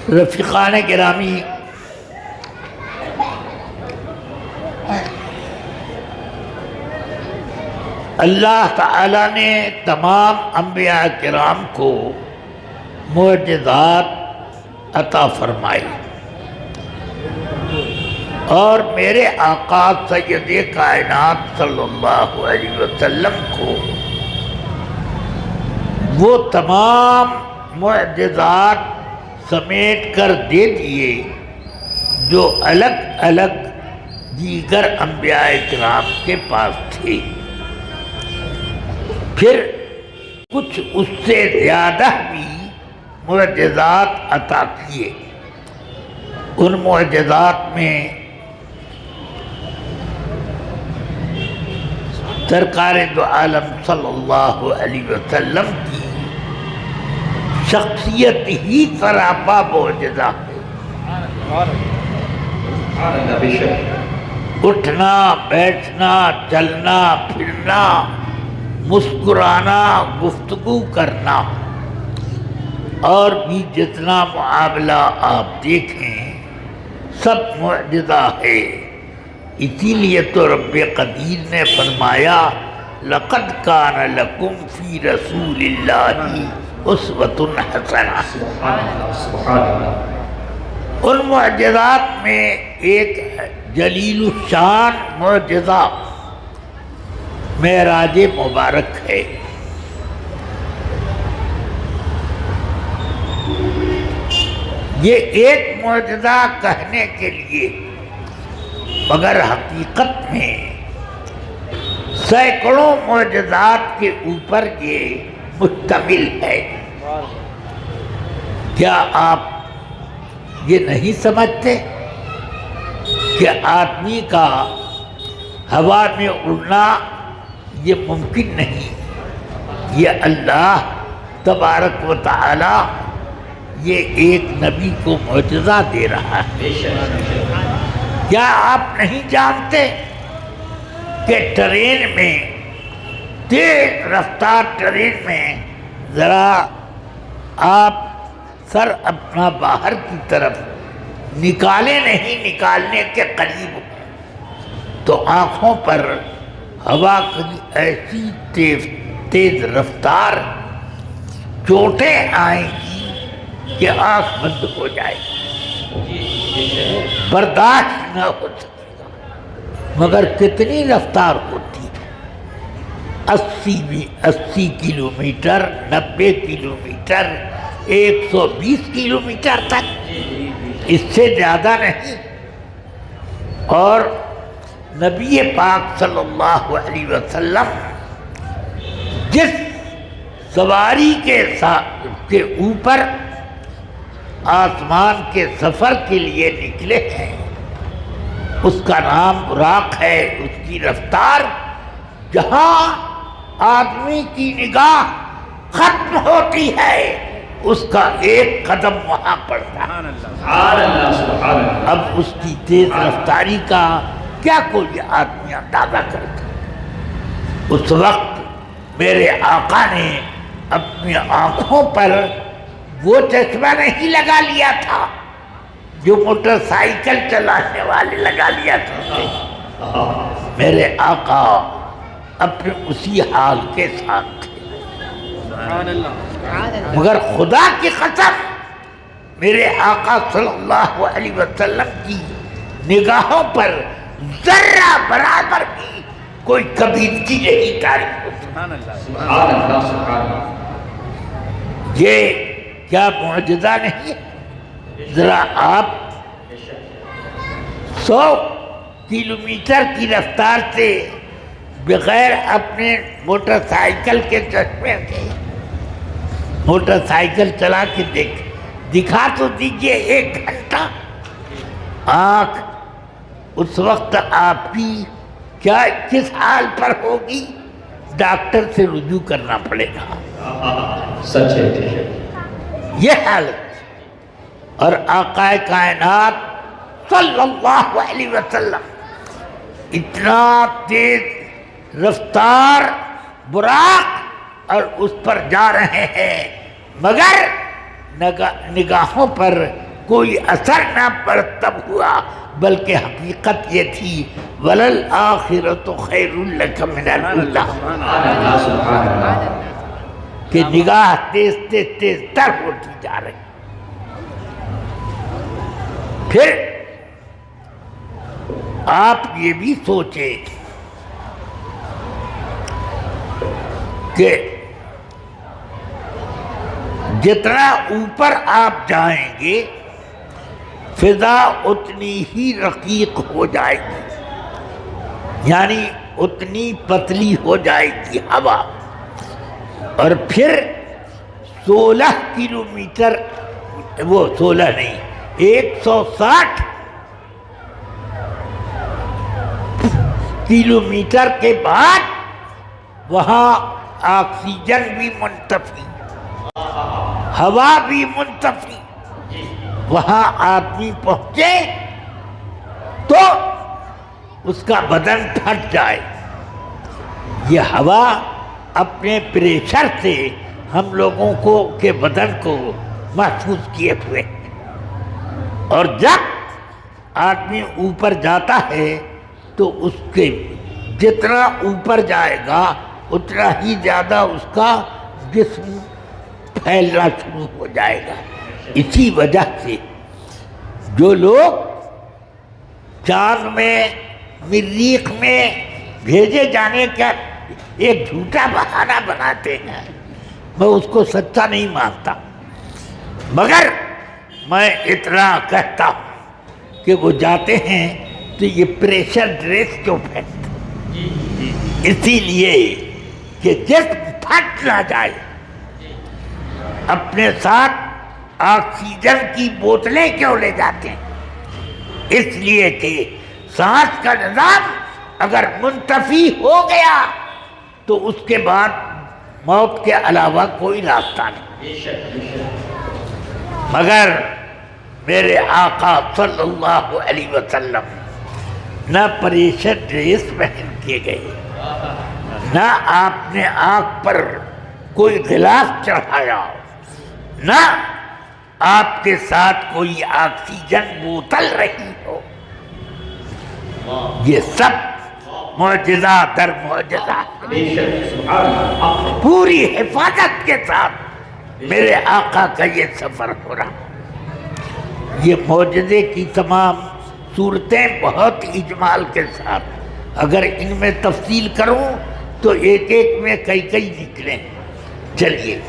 رفیقان گرامی، اللہ تعالیٰ نے تمام انبیاء کرام کو معجزات عطا فرمائی اور میرے آقا سید کائنات صلی اللہ علیہ وسلم کو وہ تمام معجزات سمیٹ کر دے دیے جو الگ الگ دیگر انبیاء کرام کے پاس تھے، پھر کچھ اس سے زیادہ بھی معجزات عطا کیے۔ ان معجزات میں سرکار دو عالم صلی اللہ علیہ وسلم کی شخصیت ہی سراپا معجزہ ہے۔ اٹھنا، بیٹھنا، چلنا، پھرنا، مسکرانا، گفتگو کرنا اور بھی جتنا معاملہ آپ دیکھیں سب معجزہ ہے۔ اسی لیے تو رب قدیر نے فرمایا لَقَدْ كَانَ لَكُمْ فِي رَسُولِ اللَّهِ أُسْوَةٌ حَسَنَةٌ۔ ان معجزات میں ایک جلیل الشان معجزہ معراج مبارک ہے۔ یہ ایک معجزہ کہنے کے لیے مگر حقیقت میں سینکڑوں معجزات کے اوپر یہ مشتمل ہے۔ کیا آپ یہ نہیں سمجھتے کہ آدمی کا ہوا میں اڑنا یہ ممکن نہیں؟ یہ اللہ تبارک و تعالی یہ ایک نبی کو معجزہ دے رہا ہے۔ کیا آپ نہیں جانتے کہ ٹرین میں، تیز رفتار ٹرین میں ذرا آپ سر اپنا باہر کی طرف نکالے نہیں، نکالنے کے قریب تو آنکھوں پر ہوا کی ایسی تیز رفتار چوٹیں آئیں گی کہ آنکھ بند ہو جائے گی، برداشت نہ ہو سکے گا۔ مگر کتنی رفتار ہوتی ہے؟ 80 کلومیٹر، 90 کلومیٹر، 120 کلومیٹر تک، اس سے زیادہ نہیں۔ اور نبی پاک صلی اللہ علیہ وسلم جس سواری کے اوپر آسمان کے سفر کے لیے نکلے ہیں اس کا نام براق ہے۔ اس کی رفتار جہاں آدمی کی نگاہ ختم ہوتی ہے اس کا ایک قدم وہاں پڑتا ہے۔ اب اس کی تیز رفتاری کا کیا کوئی آدمی اندازہ کرتا؟ اس وقت میرے آقا نے اپنی آنکھوں پر وہ چشمہ نہیں لگا لیا تھا جو موٹر سائیکل چلانے والے لگا لیا کرتے۔ میرے آقا اپنے اسی حال کے ساتھ تھے۔ مگر خدا کی قسم میرے آقا صلی اللہ علیہ وسلم کی نگاہوں پر ذرہ برابر بھی کوئی کبیرگی نہیں تاریخ ہوتی۔ یہ کیا معجزہ نہیں ہے؟ ذرا آپ 100 کلومیٹر کی رفتار سے بغیر اپنے موٹر سائیکل کے چشمے کے موٹر سائیکل چلا کے دکھا تو دیجئے 1 گھنٹہ۔ آنکھ اس وقت آپ کی کیا کس حال پر ہوگی؟ ڈاکٹر سے رجوع کرنا پڑے گا۔ سچ ہے یہ حالت۔ اور آقا کائنات صلی اللہ علیہ وسلم اتنا تیز رفتار براق اور اس پر جا رہے ہیں مگر نگاہوں پر کوئی اثر نہ مرتب ہوا، بلکہ حقیقت یہ تھی وَلَلْآخِرَةُ خَيْرٌ لَكَ مِنَ الْأُولَىٰ، کہ نگاہ تیز تیز تیز تر ہوتی جا رہی۔ پھر آپ یہ بھی سوچیں کہ جتنا اوپر آپ جائیں گے فضا اتنی ہی رقیق ہو جائے گی، یعنی اتنی پتلی ہو جائے گی ہوا، اور پھر 16 کلومیٹر، وہ 16 نہیں، 160 کلومیٹر کے بعد وہاں آکسیجن بھی منتفی، ہوا بھی منتفی، وہاں آدمی پہنچے تو اس کا بدن پھٹ جائے۔ یہ ہوا اپنے پریشر سے ہم لوگوں کو کے بدن کو محفوظ کیے ہوئے، اور جب آدمی اوپر جاتا ہے تو اس کے جتنا اوپر جائے گا اتنا ہی زیادہ اس کا جسم پھیلنا شروع ہو جائے گا۔ اسی وجہ سے جو لوگ چاند میں، مریخ میں بھیجے جانے کا ایک جھوٹا بہانہ بناتے ہیں، میں اس کو سچا نہیں مانتا، مگر میں اتنا کہتا ہوں کہ وہ جاتے ہیں تو یہ پریشر ڈریس جو پہنتے اسی لیے کہ جسم پھٹ نہ جائے۔ اپنے ساتھ آکسیجن کی بوتلیں کیوں لے جاتے ہیں؟ اس لیے کہ سانس کا نظام اگر منتفی ہو گیا تو اس کے بعد موت کے علاوہ کوئی راستہ نہیں۔ مگر میرے آقا صلی اللہ علیہ وسلم نہ پریشر ڈریس پہن کے گئے، نہ آپ نے آنکھ پر کوئی غلاف چڑھایا، نہ آپ کے ساتھ کوئی آکسیجن بوتل رہی ہو۔ یہ سب معجزہ در معجزہ پوری حفاظت کے ساتھ میرے آقا کا یہ سفر ہو رہا۔ یہ معجزے کی تمام صورتیں بہت اجمال کے ساتھ، اگر ان میں تفصیل کروں تو ایک ایک میں کئی نکلیں۔ چلیے